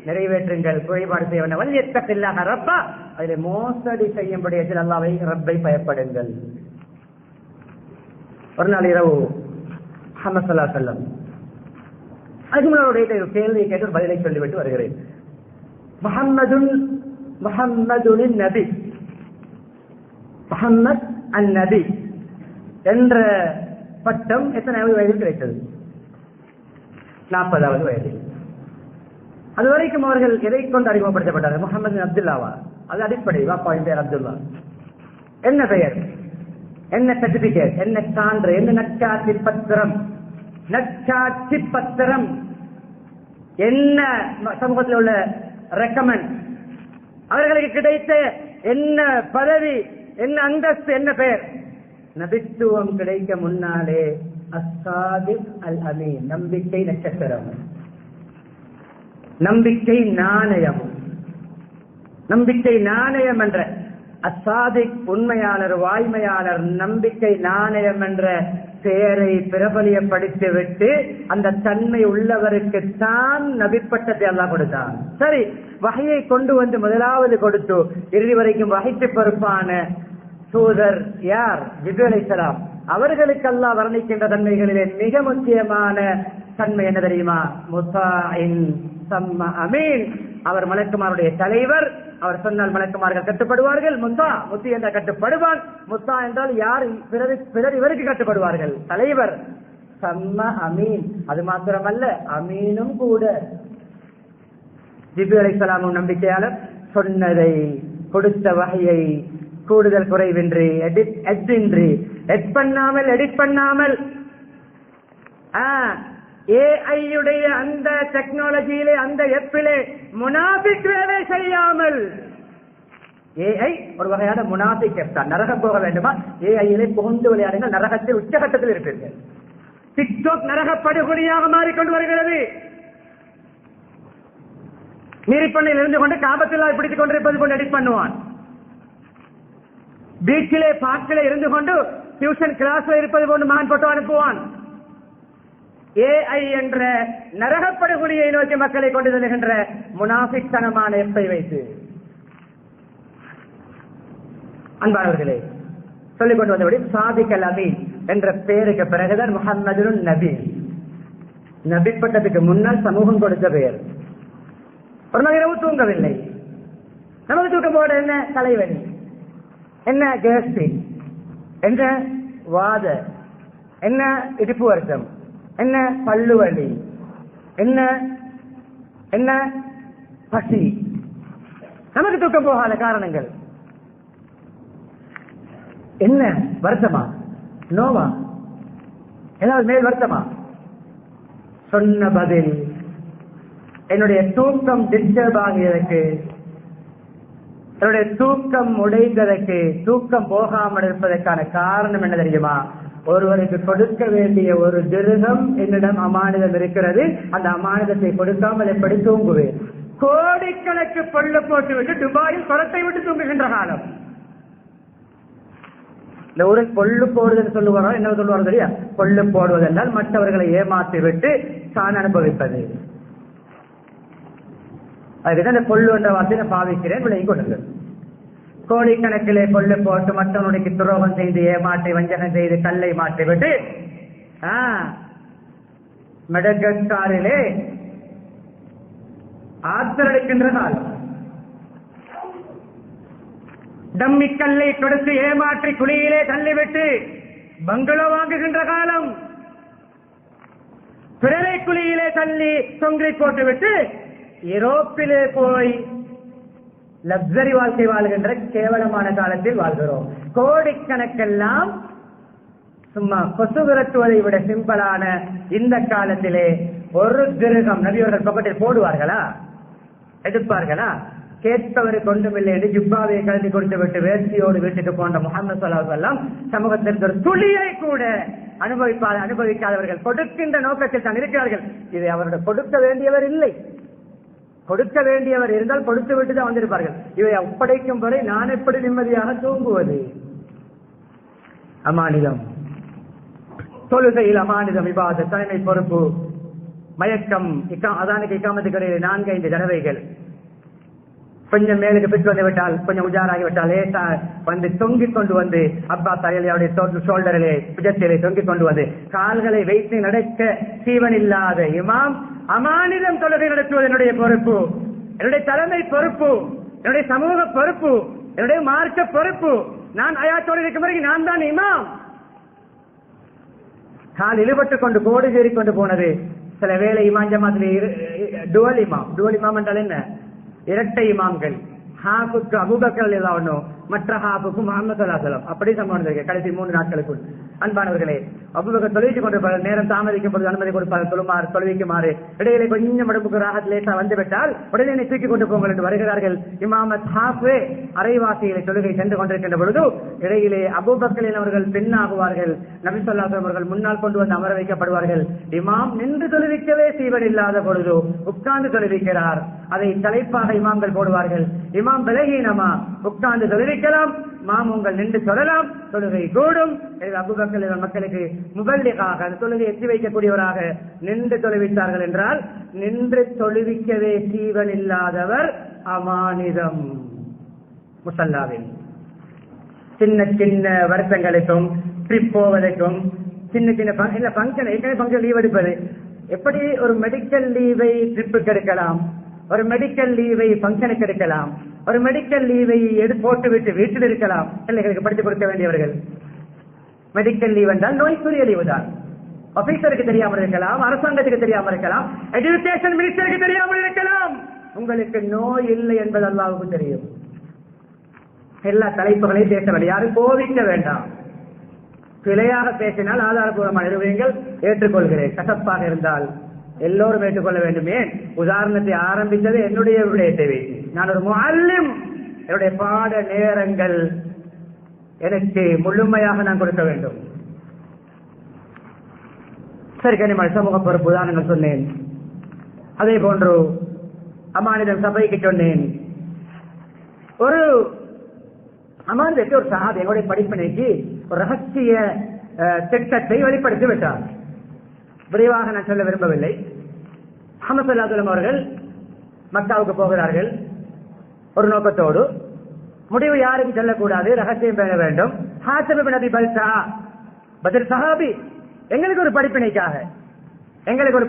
நிறைவேற்றுங்கள். குறைபாடு செய்ய வல்யத்தகில்லாஹ ரப்பா, அதிலே மோசடி செய்யும்படியத்தில் அல்லாஹ்வை ரப்பை பயப்படுங்கள். ஒரு நாள் இரவு முஹம்மது ஸல்லல்லாஹு அலைஹி வஸல்லம் அஜ்மலுடைய கேள்வியை கேட்டு ஒரு பதிலை சொல்லிவிட்டு வருகிறேன். முஹம்மதுன் நபி, முஹம்மத் அன் நபி என்ற பட்டம் எத்தனாவது வயதில் கிடைத்தது? 40வது வயதில். அதுவரைக்கும் அவர்கள் எதை கொண்டு அறிமுகப்படுத்தப்பட்டார்கள்? முஹம்மது அப்துல்லாவா? அது அடிப்படை. வாப்பாவின் பெயர் அப்துல்லா. என்ன பெயர், என்ன சர்டிபிகேட், என்ன சான்று, என்ன நற்சாட்சி பத்திரம், நற்சாட்சி பத்திரம், என்ன சமூகத்தில் உள்ள ரெக்கமெண்ட், அவர்களுக்கு கிடைத்த என்ன பதவி, என்ன அந்தஸ்து, என்ன பெயர்? நபித்துவம் கிடைக்க முன்னாலே அஸ்ஸாதிக் அல் அமீன், நம்பிக்கை நட்சத்திரம், நம்பிக்கை நாணயம், நம்பிக்கை நாணயம் என்ற அஸ்ஸாதிக், உண்மையாளர், வாய்மையாளர், நம்பிக்கை நாணயம் என்ற பெயரை பிரபலியப்படுத்திவிட்டு அந்த தன்மை உள்ளவருக்கு தான் நபிப்பட்டத்தை அல்லாஹ் கொடுத்தான். சரி, வஹையை கொண்டு வந்து முதலாவது கொடுத்து இறுதி வரைக்கும் வஹைக்கு பொறுப்பான தூதர் யார்? ஜிப்ரீல் அலைஹிஸ்ஸலாம். அவர்களுக்கு அல்லாஹ் வர்ணிக்கின்ற தன்மைகளிலே மிக முக்கியமான தன்மை என்ன தெரியுமா? முத்தாஇன் சம்ம அமீன். அவர் மலக்குமாருடைய தலைவர். அவர் சொன்னால் மலக்குமார்கள் கட்டுப்படுவார்கள். முத்தி என்ற கட்டுப்படுவான். முத்தா என்றால் யார்? பிறர் இவருக்கு கட்டுப்படுவார்கள். தலைவர் சம்ம அமீன். அது மாத்திரமல்ல, அமீனும் கூட. ஜிப்ரீல் அலைஹிஸ்ஸலாமும் நம்பிக்கையாளர். சொன்னதை, கொடுத்த வகையை கூடுதல் குறைவின்றி, எடிட் பண்ணாமல் ஏஐயுடைய அந்த டெக்னாலஜியிலே, அந்த எப்பிலே முனாபிக் வேலை செய்யாமல். ஏஐ ஒரு வகையான முனாபிக் எப் தான். நரகம் போக வேண்டுமா? ஏஐயிலே புகுந்து விளையாடுங்கள், நரகத்தில் உச்சகட்டத்தில் இருப்பீர்கள். டிக்டாக் நரகப்படுகொலியாக மாறிக்கொண்டு வருகிறது. நீரிப்பண்ணையில் இருந்து கொண்டு காபத்தில் பிடித்துக் கொண்டிருப்பது கொண்டு எடிட் பண்ணுவான். பீச்சிலே பார்க்கிலே இருந்து கொண்டு டியூஷன் கிளாஸ்ல இருப்பது போன்று மகன் போட்டோ அனுப்புவான். ஏஐ என்ற நரகப்படுகொலியை நோக்கி மக்களை கொண்டு செல்கின்ற முனாஃபிக்தனமான எப்பை வைத்து அன்பானவர்களே சொல்லிக் கொண்டு வந்தபடி சாதிக் அல் அமீன், என்ற பெயருக்கு பிறகுதான் முஹம்மது நபி. நபி பட்டத்துக்கு முன்னால் சமூகம் கொடுத்த பெயர். ஒரு நாள் இரவு தூங்கவில்லை. நமக்கு தூக்கம் போட என்ன தலைவலி, என்ன கேஸ்ட்ரிக், என்ன வாத, என்ன இடுப்பு வருத்தம், என்ன பல்லுவலி, என்ன என்ன பசி. நமக்கு தூக்கம் போகாத காரணங்கள் என்ன? வருத்தமா, நோவா, ஏதாவது மேல் வருத்தமா? சொன்ன பதில், என்னுடைய தூக்கம் டிஸ்டர்ப் ஆகியதற்கு, என்னுடைய தூக்கம் உடைந்ததற்கு, தூக்கம் போகாமல் இருப்பதற்கான காரணம் என்ன தெரியுமா? ஒருவருக்கு கொடுக்க வேண்டிய ஒரு திர்ஹம் என்னிடம் அமானிதம் இருக்கிறது, அந்த அமானிதத்தை கொடுக்காமல் எப்படி தூங்குவேன்? கோடிக்கணக்கு பொல்லு போட்டு விட்டு துபாயில் குளத்தை விட்டு தூங்குகின்ற காலம். இந்த ஊரில் பொல்லு போடுதல் சொல்லுவாரோ என்ன சொல்லுவாரோ தெரியா? பொல்லு போடுவதென்றால் மற்றவர்களை ஏமாற்றி விட்டு தான் அனுபவிப்பது. அதுதான் இந்த பொல்லு என்ற வார்த்தையை பாவிக்கிறேன், விலகி கொள்ளுங்கள். கோடிக்கணக்கிலே பொல்லு போட்டு மற்றவனுக்கு துரோகம் செய்து ஏமாற்றி வஞ்சகம் செய்து கல்லை மாற்றி விட்டு மெடகஸ்காரிலே ஆற்றலிக்கின்ற காலம். டம்மி கல்லை கொடுத்து ஏமாற்றி குழியிலே தள்ளிவிட்டு பங்களோ வாங்குகின்ற காலம். பிறரை குழியிலே தள்ளி தொங்கி போட்டுவிட்டு யூரோப்பிலே போய் லக்ஸரி வாழ்க்கை வாழ்கின்ற கேவலமான காலத்தில் வாழ்கிறோம். கோடிக்கணக்கெல்லாம் சும்மா கொசு விரட்டுவதை விட சிம்பிளான இந்த காலத்திலே ஒரு திர்ஹம் நபியவர்கள் பக்கத்தில் போடுவார்களா, எடுப்பார்களா? கேட்பவருக்கு ஒன்றுமில்லை என்று ஜுப்பாவை கலந்து கொடுத்து விட்டு வேர்த்தியோடு வீட்டுக்கு போன்ற முஹம்மது ஸல்லல்லாஹு அலைஹி வஸல்லம் சமூகத்திற்கு ஒரு துளியை கூட அனுபவிக்காதவர்கள் கொடுக்கின்ற நோக்கத்தில் தான் இருக்கிறார்கள். இதை அவருடைய கொடுக்க வேண்டியவர் இல்லை. கொடுக்க வேண்டியவர் இருந்தால் கொடுத்து விட்டு தான் வந்திருப்பார்கள். இவை ஒப்படைக்கும் வரை நான் எப்படி நிம்மதியாக தூங்குவது? அமானிதம், தொழுகையில் அமானிதம், இபாதத், தலைமை பொறுப்பு, மயக்கம், அதானுக்கு இக்காமத்துக்கு இடையே 4-5 தடவைகள். கொஞ்சம் மேலுக்கு பிடித்து வந்து விட்டால், கொஞ்சம் உஜாராகிவிட்டால் லேசா வந்து தொங்கிக் கொண்டு வந்து அப்பா தலையிலே ஷோல்டரிலே புஜத்திலே தொங்கிக் கொண்டு வந்து கால்களை வைத்து நடக்க சீவன் இல்லாத இமாம் அமானிதம் தொழுகை நடத்துவது என்னுடைய பொறுப்பு, என்னுடைய தலைமை பொறுப்பு, என்னுடைய சமூக பொறுப்பு, என்னுடைய மார்க்க பொறுப்பு. நான் அயாத்தோடு இருக்கும் வரைக்கும் நான் தான் இமாம். கால் இழுபட்டுக் கொண்டு கோடு ஏறி கொண்டு போனது. சில வேளை இமாம் ஜமாத்திலே டுவல் இமாம் என்றால் என்ன? இரட்டை இமாம்கள். ஹாஃபுக்கு அபூபக்கர் ஏதாவது, மற்ற ஹாஃபுக்கு முஹம்மது ஸல்லல்லாஹு அலைஹி வஸல்லம். அப்படி சம்பவம் கடைசி 3 நாட்களுக்குள். அன்பானவர்களே, அபூபக்கர் தொழுவித்துக் கொண்டிருப்பார்கள். நேரம் தாமதிக்கும் பொழுது அனுமதி கொடுப்பார்கள், தொழுவிக்குமாறு. இடையிலே கொஞ்சம் உடம்புக்கு ராகத் லேசா வந்துவிட்டால் உடனே என்னை தூக்கி கொண்டு போங்கள் என்று வருகிறார்கள். இமாமத் ஹாஃபே அரைவாசியிலே தொழுகை சென்று கொண்டிருக்கின்ற பொழுது இடையிலே அபூபக்கர் அவர்கள் பின்னாகுவார்கள். நபி ஸல்லல்லாஹு அலைஹி வஸல்லம் அவர்கள் முன்னால் கொண்டு வந்து அமர வைக்கப்படுவார்கள். இமாம் நின்று தொழுவிக்கவே சீவன் இல்லாத பொழுது உட்கார்ந்து தொழுவிக்கிறார். அதை தலைப்பாக இமாம்கள் போடுவார்கள். இமாம் பலகீனமா, உட்கார்ந்து தொழுவிக்கலாம், மாமுங்கள் நின்று சொல்லலாம், தொழுகை கூடும். அபூபக்கர் மக்களுக்கு முபல்லிகாக அந்த தொழுகை எத்தி வைக்கக்கூடியவராக நின்று தொழுவித்தார்கள் என்றால், நின்று தொழுவிக்கவே சீவன் இல்லாதவர் அமானிதம். முசல்லாவில் சின்ன சின்ன வருத்தங்களுக்கும் ட்ரிப் போவதற்கும் சின்ன சின்ன ஃபங்க்ஷன் லீவ் எடுப்பது. எப்படி ஒரு மெடிக்கல் லீவை ட்ரிப்புக்கு எடுக்கலாம், ஒரு மெடிக்கல் லீவை ஃபங்க்ஷனுக்கு எடுக்கலாம், ஒரு மெடிக்கல் லீவை போட்டு விட்டு வீட்டில் இருக்கலாம். பிள்ளைகளுக்கு படித்துக் கொடுக்க வேண்டியவர்கள் மெடிக்கல் லீவ் என்றால் நோய்க்குரிய லீவு தான். ஆபீசருக்கு தெரியாமல் இருக்கலாம், அரசாங்கத்துக்கு தெரியாமல் இருக்கலாம், எஜுகேஷன் மினிஸ்டருக்கு தெரியாமல் இருக்கலாம். உங்களுக்கு நோய் இல்லை என்பது அல்லாஹ்வுக்கு தெரியும். எல்லா தலைப்புகளையும் பேச வேண்டாம், யாரும் கோவிக்க வேண்டாம். பிழையாக பேசினால் ஆதாரபூர்வமான நிறுவனங்கள் ஏற்றுக்கொள்கிறேன். கசப்பாக இருந்தால் எல்லோரும் ஏற்றுக்கொள்ள வேண்டுமே. உதாரணத்தை ஆரம்பித்தது என்னுடைய விடயத்தை வைத்து. நான் ஒரு முஅல்லிம், என்னுடைய பாட நேரங்கள் எனக்கு முழுமையாக நான் கொடுக்க வேண்டும். சரி, கனிமலை சமூக பொறுப்பு உதாரணங்கள் சொன்னேன். அதே போன்று அமானிதம் சபைக்கு சொன்னேன். ஒரு அமானிதத்தை ஒரு சஹாபி என்னுடைய படிப்பினைக்கு ஒரு ரகசிய திட்டத்தை வெளிப்படுத்தி விட்டார். விரைவாக நான் சொல்ல விரும்பவில்லை. முஹம்மது ஸல்லல்லாஹு அலைஹி வஸல்லம் அவர்கள் மக்காவுக்கு போகிறார்கள் ஒரு நோக்கத்தோடு. முடிவு யாருக்கும் சொல்லக்கூடாது, ரகசியம் பேண வேண்டும். ஹாத்திப் இப்னு அபி பல்தா பத்ர் சஹாபி. எங்களுக்கு ஒரு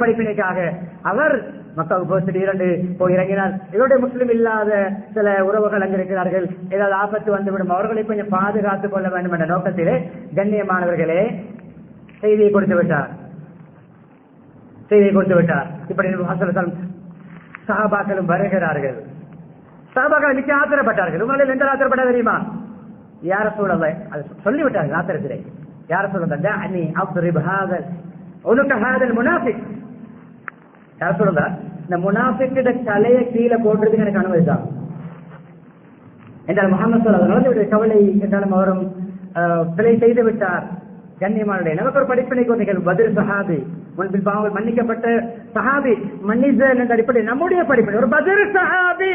படிப்பினைக்காக அவர் மக்காவுக்கு போய் இறங்கினார். இதோட முஸ்லிம் இல்லாத சில உறவுகள் அங்கு இருக்கிறார்கள், ஏதாவது ஆபத்து வந்துவிடும், அவர்களை கொஞ்சம் பாதுகாத்துக் கொள்ள வேண்டும் என்ற நோக்கத்திலே கண்ணியமானவர்களே செய்தியை கொடுத்து விட்டார். இப்படி சஹாபாக்களும் வருகிறார்கள். சஹாபாக்கள் மிக்க ஆத்திரப்பட்டார்கள். உங்களில் எந்த ஆத்திரப்பட்ட தெரியுமா? யார சூழலை அது சொல்லிவிட்டார்கள் ஆத்திரத்திலே. யார சொல்லுங்க இந்த முனாஃபிக்கிட தலையை கீழே போடுறதுக்கு எனக்கு அனுமதிதான் என்றால் முகமது சொல்லி கவலை என்றாலும் அவரும் சிலை செய்து விட்டார். கண்ணியமான நமக்கு ஒரு படிப்பினை கொண்டீர்கள். பத்ர் சஹாபி, முன்பில் பாவங்கள் மன்னிக்கப்பட்ட சஹாபி, மன்னிசன் என்ற அடிப்படை நம்முடைய படிப்பினை. ஒரு பத்ர் சஹாபி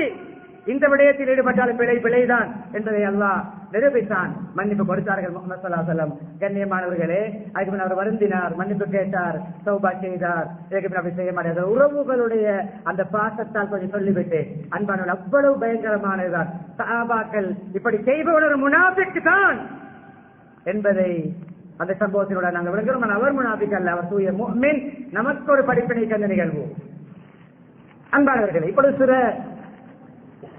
இந்த விடயத்தில் ஈடுபட்டால் பிழைதான் என்பதை அல்லாஹ் நிரூபித்தான். மன்னிப்பு கொடுத்தார்கள் முஹம்மது ஸல்லல்லாஹு அலைஹி வஸல்லம். கண்ணியமானவர்களே, அதுக்கு அவர் வருந்தினார், மன்னிப்பு கேட்டார், தௌபா செய்தார். இதுக்கு அப்படி செய்ய மாட்டார். உறவுகளுடைய அந்த பாசத்தால் கொஞ்சம் சொல்லிவிட்டு அன்பானவர்கள், அவ்வளவு பயங்கரமானதுதான் சஹாபாக்கள் இப்படி செய்பவர் ஒரு முனாஃபிக் தான் என்பதை அந்த சம்பவத்தினோட நாங்கள் விளங்குகிறோம். அவர் முனாஃபிக் அல்ல, அவர் தூய முஃமின். நமக்கு ஒரு படிப்பினை தந்த நிகழ்வு. அன்பானவர்களே, இப்பொழுது சில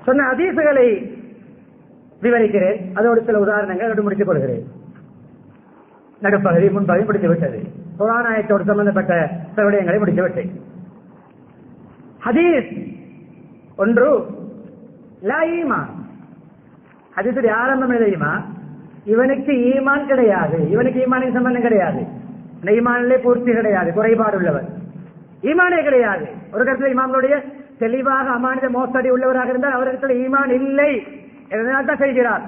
சொன்ன ஹதீஸ்களை விவரிக்கிறேன். அதோடு சில உதாரணங்கள் முடித்துக் கொள்கிறேன். நடுப்பகுதி முன்பகுதி முடித்து விட்டது. குர்ஆன் ஆயத்தோடு சம்பந்தப்பட்ட சில விடயங்களை முடித்து விட்டேன். ஹதீஸ் ஒன்று, லா ஈமான். ஹதீஸுடைய ஆரம்பம் தெரியுமா? இவனுக்கு ஈமான் கிடையாது, இவனுக்கு ஈமானின் சம்பந்தம் கிடையாது, ஈமானிலே பூர்த்தி கிடையாது, குறைபாடு உள்ளவர், ஈமானே கிடையாது. ஒரு கருத்துல இமாம்களுடைய தெளிவாக அமானித மோசடி உள்ளவராக இருந்தால் அவரிடத்தில் ஈமான் இல்லை, தான் செய்கிறார்.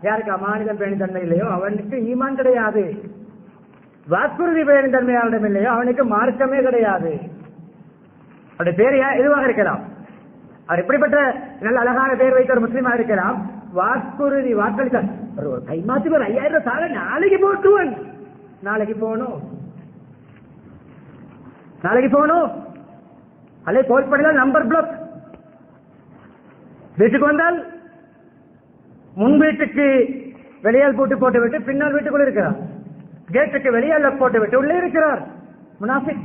யாருக்கு அமானிதம் பேணி தன்மை இல்லையோ அவனுக்கு ஈமான் கிடையாது. வாக்குறுதி பேணி தன்மையாளரிடம் இல்லையோ அவனுக்கு மார்க்கமே கிடையாது. அவருடைய பேர் எதுவாக இருக்கலாம், அவர் இப்படிப்பட்ட நல்ல அழகான பேர் வைத்த ஒரு முஸ்லீமாக இருக்கலாம். வாக்குறுதி வாக்களித்தார், ஒரு கைமாத்தி ஒரு 5000 சாலை நாளைக்கு போட்டுவன், நாளைக்கு போகணும் அல்ல கோல்படையில் நம்பர் பிளாக். வீட்டுக்கு வந்தால் முன் வீட்டுக்கு வெளியால் போட்டு விட்டு பின்னால் வீட்டுக்குள்ள இருக்கிறார், கேட்டுக்கு வெளியால் போட்டு விட்டு உள்ளே இருக்கிறார். முனாஃபிக்.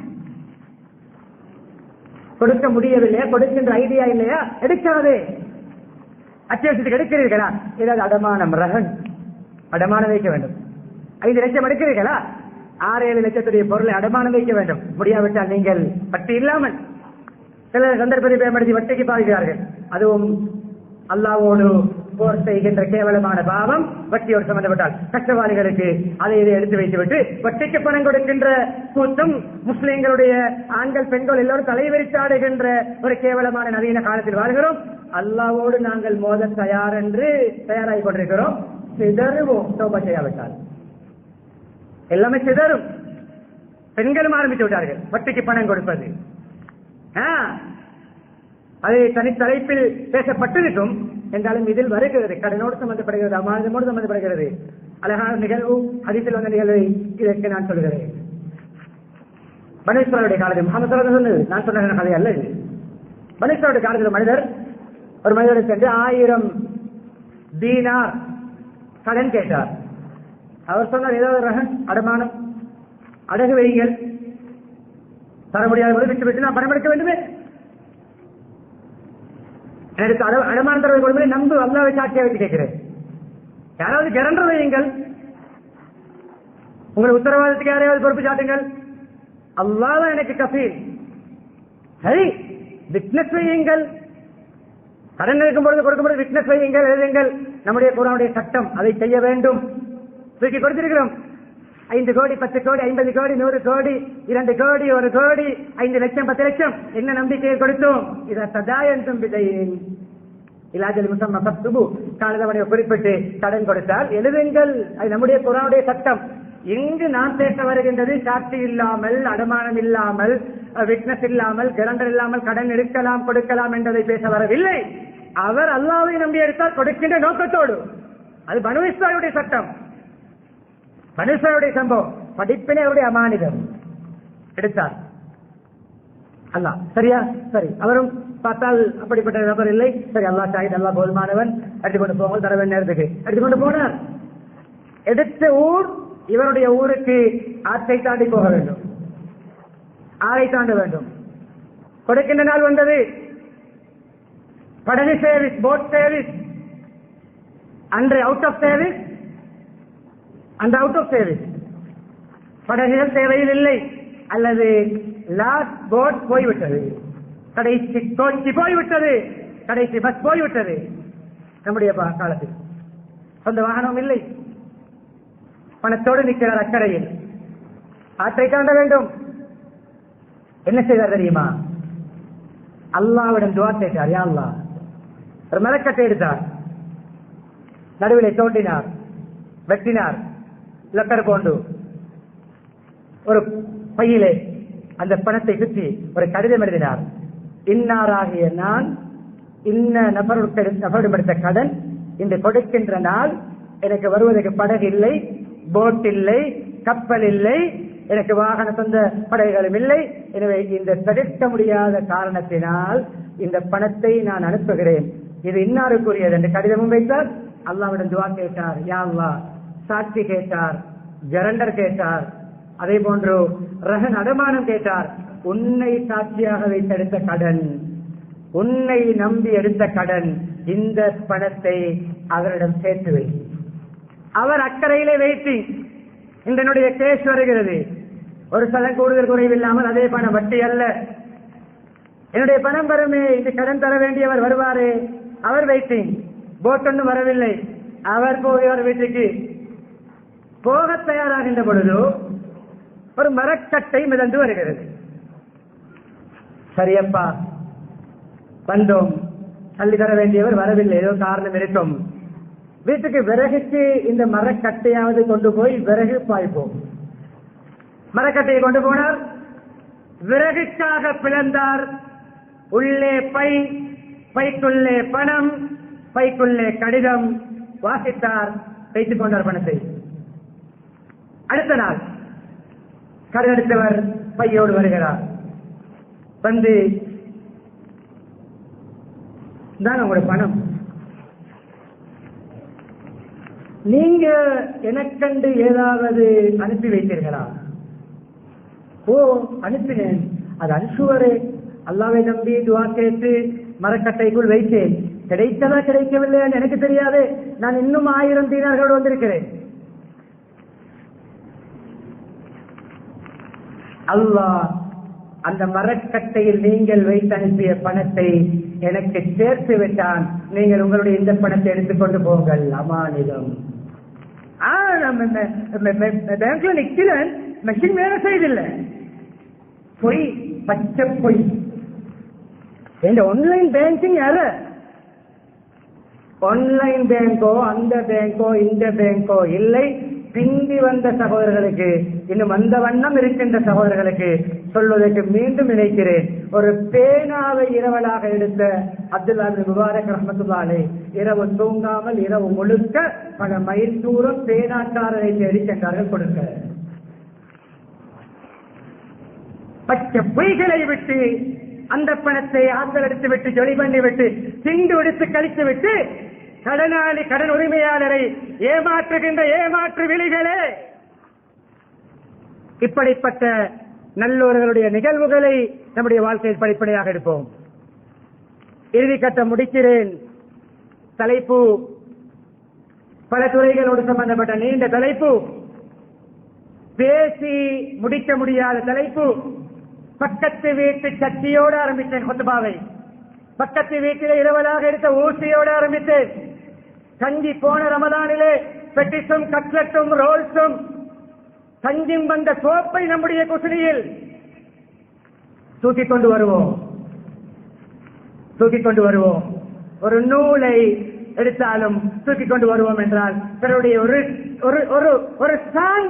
கொடுக்க முடியவில்லையா, கொடுக்கின்ற ஐடியா இல்லையா, எடுக்காதே. அத்தியாவசியத்துக்கு எடுக்கிறீர்களா, ஏதாவது அடமானம் ரகன் அடமானம் வைக்க வேண்டும். 5 லட்சம் எடுக்கிறீர்களா, 6-7 லட்சத்துடைய பொருளை அடமானம் வைக்க வேண்டும். முடியாவிட்டால் நீங்கள் வட்டி இல்லாமல் சில சந்தர்ப்பத்தை பயன்படுத்தி வட்டிக்கு பாதிக்கிறார்கள். அதுவும் அல்லாஹ்வோடு போர் செய்கின்ற கேவலமான பாவம். வட்டியோடு சம்பந்தப்பட்டால் கஷ்டவாளிகளுக்கு அதை இதை எடுத்து வைத்துவிட்டு வட்டிக்கு பணம் கொடுக்கின்ற கூட்டம் முஸ்லிம்களுடைய ஆண்கள் பெண்கள் எல்லோரும் தலைவிரிச்சாடுகின்ற ஒரு கேவலமான நவீன காலத்தில் வாழ்கிறோம். அல்லாஹ்வோடு நாங்கள் மோத தயாராகி கொண்டிருக்கிறோம். சிதறுவோம் தௌபா செய்யாவிட்டால். எல்லாமே சிதறும். பெண்களும் ஆரம்பித்து விட்டார்கள் வட்டிக்கு பணம் கொடுப்பது. அது தனித்தலைப்பில் பேசப்பட்டிருக்கும் என்றாலும் இதில் வருகிறது, கடனோடு சம்பந்தப்படுகிறது, அமானிதமோடு சம்பந்தப்படுகிறது. அழகான நிகழ்வு ஹதீஸில் வந்த நிகழ்வை இதற்கு நான் சொல்கிறேன். பனீஸ்வரருடைய காலத்தில் முஹம்மது சொன்னது, நான் சொன்ன கதை அல்ல இது. பனீஸ்வரருடைய காலத்தில் ஒரு மனிதர் சென்று 1000 தீனார் கடன் கேட்டார். அவர் சொன்னார், ஏதாவது ரகன் அடமானம் அடகு வையுங்கள், தர முடியாத விட்டு நான் பணம் எடுக்க வேண்டுமே, எனக்கு அடமானம் தர கொடுமை நம்பு அல்லாஹ்வை சாட்சியாக வச்சு கேட்கிறேன். யாராவது கரண்டர் வையுங்கள், உங்கள் உத்தரவாதத்துக்கு யாரையாவது பொறுப்பு சாட்டுங்கள், அல்லாஹ் தான் எனக்கு கஃபீல். சரி, விட்னஸ் வையுங்கள், கடன் இருக்கும் பொழுது கொடுக்கும்போது விட்னஸ் வையுங்கள், எழுதுங்கள். நம்முடைய குர்ஆனுடைய சட்டம் அதை செய்ய வேண்டும். தூக்கி கொடுத்திருக்கிறோம். 5 கோடி 10 கோடி 50 கோடி 100 கோடி 2 கோடி 1 கோடி 5 லட்சம் 10 லட்சம் என்ன நம்பிக்கையை கொடுத்தோம். இதை சதாயந்தும் இலாஜல் முசம்மா சப்துபு காலதவனை குறிப்பிட்டு கடன் கொடுத்தால் எழுதுங்கள். அது நம்முடைய குர்ஆனுடைய சட்டம். இங்கு நாம் பேச வருகின்றது சாட்சி இல்லாமல், அடமானம் இல்லாமல், விட்னஸ் இல்லாமல், கிரண்டர் இல்லாமல் கடன் எடுக்கலாம் கொடுக்கலாம் என்பதை பேச வரவில்லை. அவர் அல்லாஹ்வை நம்பி எடுத்தால் கொடுக்கின்ற நோக்கத்தோடு. அது பனு இஸ்ராயீலுடைய சட்டம், பனு இஸ்ராயீலுடைய சம்பவம். படிப்பினை அவருடைய அமானிதம் எடுத்தார் அல்லாஹ். சரியா? சரி. அவரும் பார்த்தால் அப்படிப்பட்ட நபர் இல்லை. சரி, அல்லாஹ் ஷாஹித், அல்லாஹ் போதுமானவன், எடுத்துக்கொண்டு போங்க தர வேண்டிய நேரத்துக்கு எடுத்துக்கொண்டு போனார். எடுத்த ஊர் இவருடைய ஊருக்கு ஆற்றை தாண்டி போக வேண்டும், ஆறை தாண்ட வேண்டும். கொடுக்கின்ற நாள் வந்தது. படகு சர்வீஸ், போட் சர்வீஸ் அன்று அவுட் ஆஃப் சர்வீஸ், அன்று அவுட் ஆஃப் சர்வீஸ். படகுகள் தேவையில் இல்லை, அல்லது லாஸ்ட் போட் போய்விட்டது, கடைசி கோச்சி போய்விட்டது, கடைசி பஸ் போய்விட்டது. நம்முடைய காலத்தில் சொந்த வாகனம் இல்லை, பணத்தோடு நிற்கிறார் அக்கறையில், ஆற்றை தாண்ட வேண்டும். என்ன செய்தார் தெரியுமா? அல்லாஹ்விடம் துஆ கேட்டார். யா அல்லாஹ், ஒரு மரக்கட்டை எடுத்தார், நடுவிலே தோண்டினார், வெட்டினார், லக்கர் போண்டு ஒரு பையிலே அந்த பணத்தை சுற்றி ஒரு கடிதம் எழுதினார். இன்னாராகிய நான் இன்ன நபரிடம் எடுத்த கடன் இன்று கொடுக்கின்ற நாள், எனக்கு வருவதற்கு படகு இல்லை, போட் இல்லை, கப்பல் இல்லை, எனக்கு வாகன சொந்த படகுகளும் இல்லை. எனவே இந்த தடுக்க முடியாத காரணத்தினால் இந்த பணத்தை நான் அனுப்புகிறேன், இது இன்னாருக்குரியது என்று கடிதமும் வைத்தார். அல்லாஹ்விடம் துஆ கேட்டார். யா அல்லாஹ், சாட்சி கேட்டார், ஜரண்டர் கேட்டார், அதே போன்று ரஹன் அடமானம் கேட்டார். உன்னை சாட்சியாக வைத்தெடுத்த கடன், உன்னை நம்பி எடுத்த கடன், இந்த பணத்தை அவரிடம் சேர்த்து வை. அவர் அக்கறையிலே வைத்து இன்றைய கேஸ் வருகிறது. ஒரு சதம் கூடுதல் குறைவில்லாமல் அதே பணம் வட்டி அல்ல, என்னுடைய பணம் வருமே, இந்த கடன் தர வேண்டியவர் வருவாரே, அவர் வெயிட்டிங். போட் ஒன்றும் வரவில்லை. அவர் போகிறவர் வீட்டுக்கு போக தயாராகின்ற பொழுது ஒரு மரக்கட்டை மிதந்து வருகிறது. சரியப்பா, வந்தோம், தள்ளி தர வேண்டியவர் வரவில்லை, ஏதோ காரணம் இருக்கும். வீட்டுக்கு விறகுக்கு இந்த மரக்கட்டையாவது கொண்டு போய் விறகு பாய்ப்போம். மரக்கட்டையை கொண்டு போனார், விறகுக்காக பிளந்தார். உள்ளே பை, பைக்குள்ளே பணம், பைக்குள்ளே கடிதம். வாசித்தார், வைத்துக் கொண்டார் பணத்தை. அடுத்த நாள் கருதெடுத்தவர் பையோடு வருகிறார். வந்து, தான் உங்களுடைய பணம், நீங்க எனக்கண்டு ஏதாவது அனுப்பி வைத்தீர்களா? ஓ, அனுப்பினேன். அது அனுப்புவரே, அல்லாஹ்வை நம்பி துஆ கேட்டு மரக்கட்டைக்குள் வைத்தேன். கிடைத்ததா கிடைக்கவில்லை எனக்கு தெரியாது. நான் இன்னும் 1000 தீனார்களோடு வந்திருக்கிறேன். அல்லாஹ் அந்த மரக்கட்டையில் நீங்கள் வைத்து அனுப்பிய பணத்தை எனக்கு சேர்த்து விட்டான். நீங்கள் உங்களுடைய இந்த பணத்தை எடுத்துக்கொண்டு போங்கள், அமானிதம். பேங்க்ல நிக்கிறேன், மெஷின் வேலை செய்தில்லை. பொய், பச்சை பொய். இந்த ஆன்லைன் பேங்கிங் யாரு? ஆன்லைன் பேங்கோ, அந்த பேங்கோ, இந்த பேங்கோ இல்லை. பிந்தி வந்த சகோதரர்களுக்கு, இன்னும் அந்த வண்ணம் இருக்கின்ற சகோதரர்களுக்கு சொல்வதற்கு மீண்டும் நினைக்கிறேன். ஒரு பேனாவை இரவலாக எடுத்த அப்துல்லா பின் முபாரக் ரஹ்மத்துல்லாஹி அலைஹி இரவு தூங்காமல் இரவு முழுக்க பல மைல் தூரம் பேனாக்காரரை தேடி சென்றார்கள் கொடுக்க. பச்சை பொய்களை விட்டு அந்த பணத்தை ஆற்றல் எடுத்து விட்டு ஜொலி பண்ணி விட்டு திண்டு எடுத்து கழித்து விட்டு கடனாளி கடன் உரிமையாளரை ஏமாற்றுகின்ற ஏமாற்று விழிகளே, இப்படிப்பட்ட நல்லோர்களுடைய நிகழ்வுகளை நம்முடைய வாழ்க்கையில் படிப்படியாக எடுப்போம். இறுதி கட்டம் முடிக்கிறேன். தலைப்பு பல துறைகளோடு சம்பந்தப்பட்ட நீண்ட தலைப்பு, பேசி முடிக்க முடியாத தலைப்பு. பக்கத்து வீட்டு சட்டியோடு ஆரம்பித்தேன் ஹுத்பாவை. பக்கத்து வீட்டிலே இரவலாக எடுத்த ஊசியோடு ஆரம்பித்தேன். கஞ்சி போன ரமலானிலே பெட்டிஸும் கட்லெட்டும் ரோல்ஸும் கஞ்சியும் வந்த சோப்பை நம்முடைய குசினியில் தூக்கிக் கொண்டு வருவோம், தூக்கிக் கொண்டு வருவோம். ஒரு நூலை எடுத்தாலும் தூக்கிக் கொண்டு வருவோம் என்றால், பிறருடைய ஒரு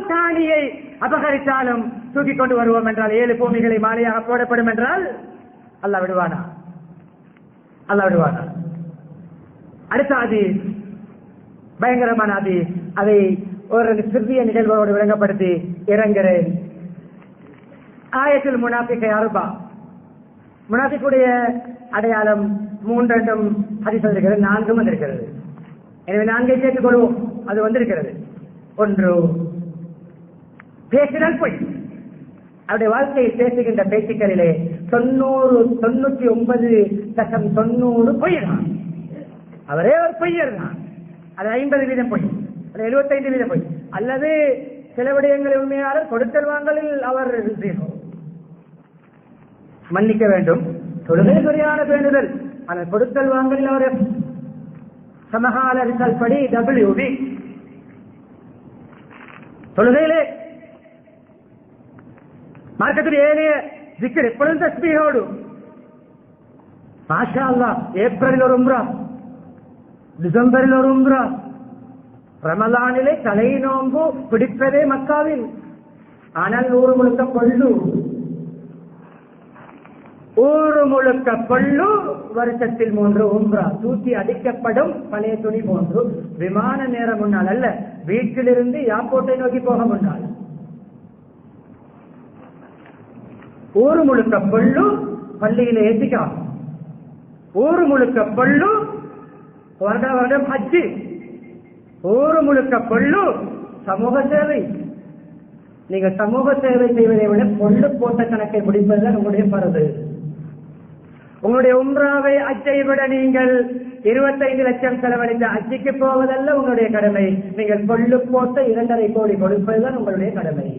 சாணியை அபகரித்தாலும் தூக்கிக் கொண்டு வருவோம் என்றால், 7 பூமிகளை மாலையாக போடப்படும் என்றால் அல்லாஹ் விடுவானா? அல்லாஹ் விடுவானா? அடுத்த ஹதீஸ் பயங்கரமான ஹதீஸ். அதை ஒரு சிறிய நிகழ்வோடு விளங்கப்படுத்தி இறங்குகிறேன். ஆயத்தில் முனாஃபிகை அர்பா, முனாஃபிக்குடைய அடையாளம் 3 ஹதீஸ் வந்திருக்கிறது, 4 வந்திருக்கிறது. எனவே 4 சேர்த்துக் கொள்வோம். அது வந்திருக்கிறது. ஒன்று பேசினால் பொய். அவருடைய வாழ்க்கையில் பேசுகின்ற பேச்சுக்களிலே 99.90% பொய் தான். அவரே ஒரு பொய்யர் தான். அது 50% பொய், அது 75% பொய். அல்லது சில விடயங்கள் உண்மையாளர் கொடுத்தல் வாங்கலில் அவர் மன்னிக்க வேண்டும், தொழுகை சரியான பேணுதல், ஆனால் கொடுத்தல் வாங்கலில் அவர் சமகால ரிசல்ட் படி WB. தொழுகையிலே மார்க்கத்தில் ஏனைய திக்கர் எப்பொழுதும் தஸ்பீஹோடு. மாஷா அல்லாஹ், ஏப்ரலில் ஒரு உம்ரா, டிசம்பரில் ஒரு உம்ரா, ரமலானிலே தலை நோன்பு பிடிப்பதே மக்காவில். ஆனால் ஊரு முழுக்க கொள்ளு, ஊரு முழுக்க கொள்ளு. வருஷத்தில் 3 உம்ரா, தூக்கி அடிக்கப்படும் பழைய துணி போன்று. விமான நேரம் முன்னால் அல்ல, வீட்டிலிருந்து ஏர்போர்ட்டை நோக்கி போக முன்னால். ஊரு முழுக்க கொள்ளு, பள்ளியில ஏற்றிக்கலாம். ஊரு முழுக்க கொள்ளு, வருடம் ஹஜ்ஜி. ஊரு முழுக்க கொள்ளு, சமூக சேவை. நீங்க சமூக சேவை செய்வதை விட கொள்ளு போட்ட கணக்கை முடிப்பதுதான் உங்களுடைய பரது. உங்களுடைய உம்ராவை அஜ்ஜை விட நீங்கள் 25 லட்சம் செலவழித்த அஜ்ஜிக்கு போவதல்ல உங்களுடைய கடமை. நீங்கள் கொள்ளு போட்ட 2.5 கோடி கொடுப்பதுதான் உங்களுடைய கடமை.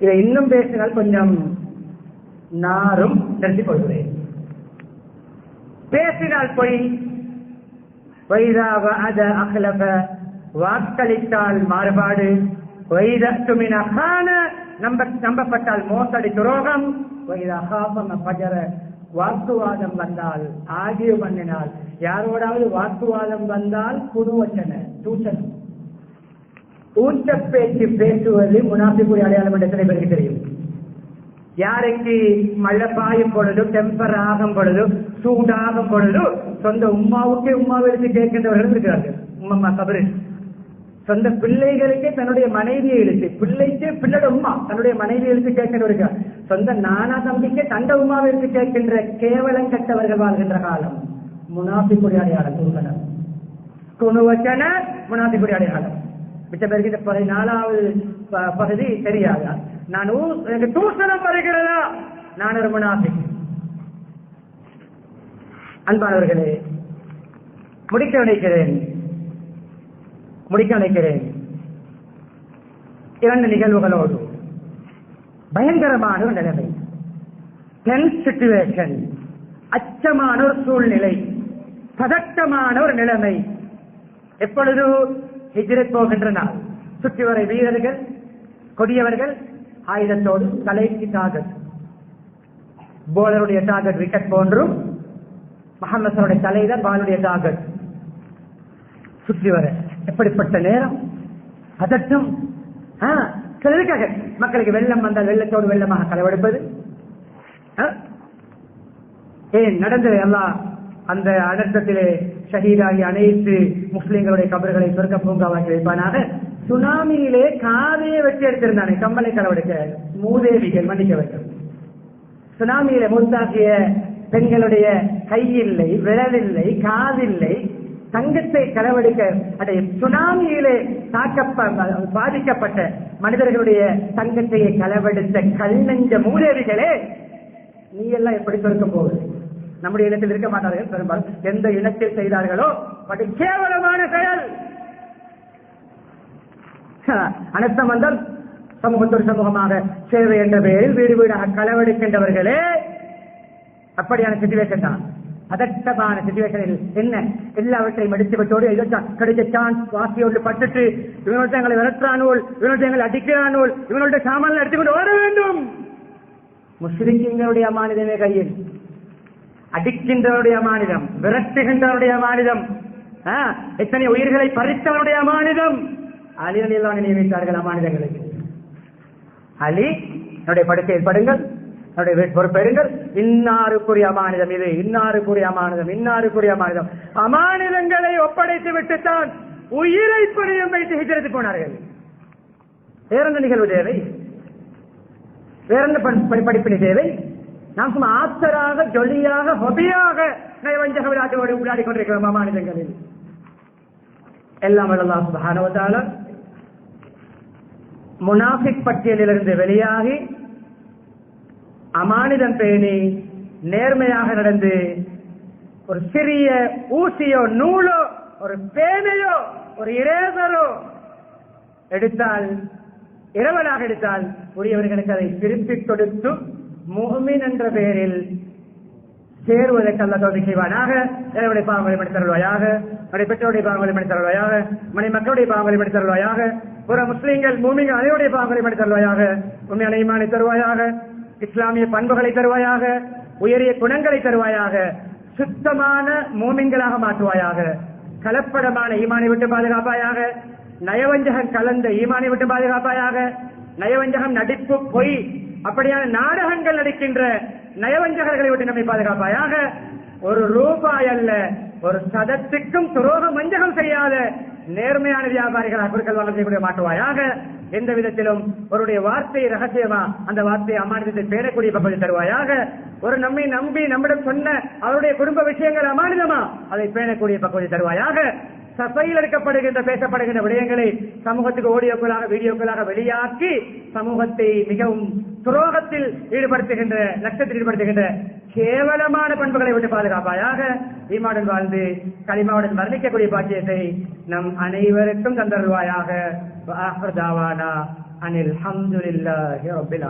இதை இன்னும் பேசினால் கொஞ்சம் நாரும் நிறுத்திக் கொள்கிறேன். பேசினால் பொய், வாக்களித்தால் மாறுபாடு, நம்பப்பட்டால் மோசடி துரோகம், வாக்குவாதம் வந்தால் ஆகிய பண்ணினால், யாரோடாவது வாக்குவாதம் வந்தால் குடுவச்சன தூச்சனம், ஊட்ட பேச்சு பேசுவது முனாஃபிக்குடைய அடையாளம் என்று சில பேருக்கு தெரியும். யாருக்கு மழை பாயும் பொழுது, டெம்பர் ஆகும் பொழுது, சூடாகும் பொழுது சொந்த உம்மாவுக்கே உம்மாவை எடுத்து கேட்கின்றவர்கள் இருக்கிறார்கள். உம்மம்மா கபரு சொந்த பிள்ளைகளுக்கே தன்னுடைய மனைவியை இழுத்து, பிள்ளைக்கே பிள்ளோட உம்மா தன்னுடைய மனைவியை இழுத்து கேட்கின்றவர்கள். சொந்த நானா தம்பிக்கே தண்ட உம்மாவை எடுத்து கேட்கின்ற கேவலம் கட்டவர்கள் வாழ்கின்ற காலம். முனாஃபிக்குடைய அடையாளம் தூக்கணும், குணுவச்சன முனாஃபிக்குடைய அடையாளம். மிச்ச பேருக்கு இந்த 14வது பகுதி தெரியாதா? நான் எனக்கு தூசணம் வருகிறதா? நான் ஒரு முனாஃபிக். அன்பானவர்களே, முடிக்க நினைக்கிறேன் 2 நிகழ்வுகளோடு. பயங்கரமான ஒரு நிலைமை, டென்ஸ் சிச்சுவேஷன், அச்சமான ஒரு சூழ்நிலை, பதட்டமான ஒரு நிலைமை. எப்பொழுது ஹிஜ்ரத் போகின்ற நாள், சுற்றி வரை வீரர்கள், கொடியவர்கள் ஆயுதத்தோடு, தலைக்கு டார்கெட், போலருடைய டார்கெட் விக்கெட் போன்றும், முஹம்மதுடைய தலைதான் பாலுடைய டார்கெட். சுற்றி வர எப்படிப்பட்ட நேரம், பதட்டம். சிலருக்காக மக்களுக்கு வெள்ளம் வந்தால் வெள்ளத்தோடு வெள்ளமாக களவெடுப்பது. ஏன் நடந்தது எல்லாம் அந்த அனர்த்தத்திலே ஷஹீதாகி அனைத்து முஸ்லிம்களுடைய கபர்களை சொர்க்க பூங்காவாக்கி வைப்பானாக. சுனாமியிலே காதையை வெட்டி எடுத்திருந்தானே கம்மலை களவெடுக்க மூதேவிகள் மன்னிக்க வேண்டும். சுனாமியில மூத்தாக்கிய பெண்களுடைய கையில்லை, விரலில்லை, காதில்லை, தங்கத்தை களவெடுக்க சுனாமியிலே பாதிக்கப்பட்ட மனிதர்களுடைய தங்கத்தையே களவெடுத்த கல்லஞ்ச மூதேவிகளே, நீ எல்லாம் எப்படி சொர்க்க போகுது? நம்முடைய இனத்தில் இருக்க மாட்டார்கள் பெரும்பாலும். எந்த இனத்தில் செய்தார்களோ அது கேவலமான செயல். அனர்த்தம் வந்தால் சமூகத்தோடு சமூகமாக சேவை என்ற பெயரில் வீடு வீடாக களவெடுக்கின்றவர்களே அப்படியான சிச்சுவேஷன் தான். பதட்டமான சிச்சுவேஷனில் என்ன எல்லாவற்றையும் எடுத்துவிட்டோடு கிடைச்ச சான்ஸ் வாசியோடு பட்டுட்டு இவனோட எங்களை விரட்டுறானோல், இவனோட எங்களை அடிக்கிறானோல், இவனோட சாமான்கள் எடுத்துக்கொண்டு ஓட வேண்டும். முஸ்லிம்களுடைய அமானிதமே கையில், அடிக்கின்றவருடைய அமானிதம், விரட்டுகின்றவருடைய அமானிதம், எத்தனை உயிர்களை பறித்தவருடைய அமானிதம். அலி எல்லாம் நியமித்தார்கள் அமானிதங்களுக்கு. அலி என்னுடைய படுக்கையில் படுங்கள், என்னுடைய பொறுப்பெறுங்கள், இன்னாருக்குரிய அமானிதம் இது, இன்னாருக்குரிய அமானிதம், இன்னாருக்குரிய அமானிதம். அமானிதங்களை ஒப்படைத்து விட்டுத்தான் உயிரை பணியம் வைத்து ஹிஜ்ரத் போனார்கள். வேறெந்த நிகழ்வு தேவை? வேறெந்த படிப்பினை தேவை? நாம் சும்மா ஆத்தராக, ஜொலியாக, ஹொபியாக நயவஞ்சக விளையாட்டோடு விளையாடி கொண்டிருக்கிறோம் அமானிதங்களில். எல்லாம் அல்லாஹ் சுப்ஹானஹு வ தஆலா முனாஃபிக் பட்டியலிலிருந்து வெளியாகி அமானிதம் பேணி நேர்மையாக நடந்து ஒரு சிறிய ஊசியோ நூலோ ஒரு பேனையோ ஒரு இரேசரோ எடுத்தால் இரவலாக எடுத்தால் உரியவர்களுக்கு அதை திருப்பிக் கொடுத்து முஃமின் என்ற பெயரில் சேருவதற்கு அல்லாஹ் தௌஃபீக் செய்வானாக. என்னுடைய பாவங்களை மன்னித்து தருவாயாக, நம்முடைய பெற்றோருடைய பாவங்களை மன்னித்து தருவாயாக, மனை மக்களுடைய பாவங்களை மன்னித்து தருவாயாக, புற முஸ்லீம்கள் மூமின்கள் அனைவருடைய பாவங்களை மன்னித்து தருவாயாக, உண்மையான ஈமானை தருவாயாக, இஸ்லாமிய பண்புகளை தருவாயாக, உயரிய குணங்களை தருவாயாக, சுத்தமான மூமின்களாக மாற்றுவாயாக, கலப்படமான ஈமானை விட்டு பாதுகாப்பாயாக, நயவஞ்சகம் கலந்த ஈமானை விட்டு பாதுகாப்பாயாக, நயவஞ்சகம் நடிப்பு பொய் அப்படியான நாடகங்கள் நடிக்கின்ற நயவஞ்சகர்களை விட்டு நம்மை பாதுகாப்பாயாக. ஒரு ரூபாய் அல்ல, ஒரு சதத்துக்கும் துரோகம் வஞ்சகம் செய்யாத நேர்மையான வியாபாரிகளாக பொருட்கள் வாங்க செய்யக்கூடிய மாற்றுவாயாக. எந்த விதத்திலும் அவருடைய வார்த்தை ரகசியமா அந்த வார்த்தையை அமானிதத்தை பேரக்கூடிய பகுதி தருவாயாக. ஒரு நம்மை நம்பி நம்மிடம் சொன்ன அவருடைய குடும்ப விஷயங்கள் அமானிதமா அதை பேணக்கூடிய பகுதி தருவாயாக. சபையில் எடுக்கப்படுகின்ற பேசப்படுகின்ற விடயங்களை சமூகத்துக்கு ஆடியோக்களாக வீடியோக்களாக வெளியாக்கி சமூகத்தை மிகவும் துரோகத்தில் ஈடுபடுத்துகின்ற லட்சத்தில் ஈடுபடுத்துகின்ற கேவலமான பண்புகளை விட்டு பாதுகாப்பாயாக. ஈமாவுடன் வாழ்ந்து கலிமாவுடன் மரணிக்கக்கூடிய பாக்கியத்தை நம் அனைவருக்கும் தந்தருவாயாக. அனில் ஹம்துலில்லாஹி ரப்பில்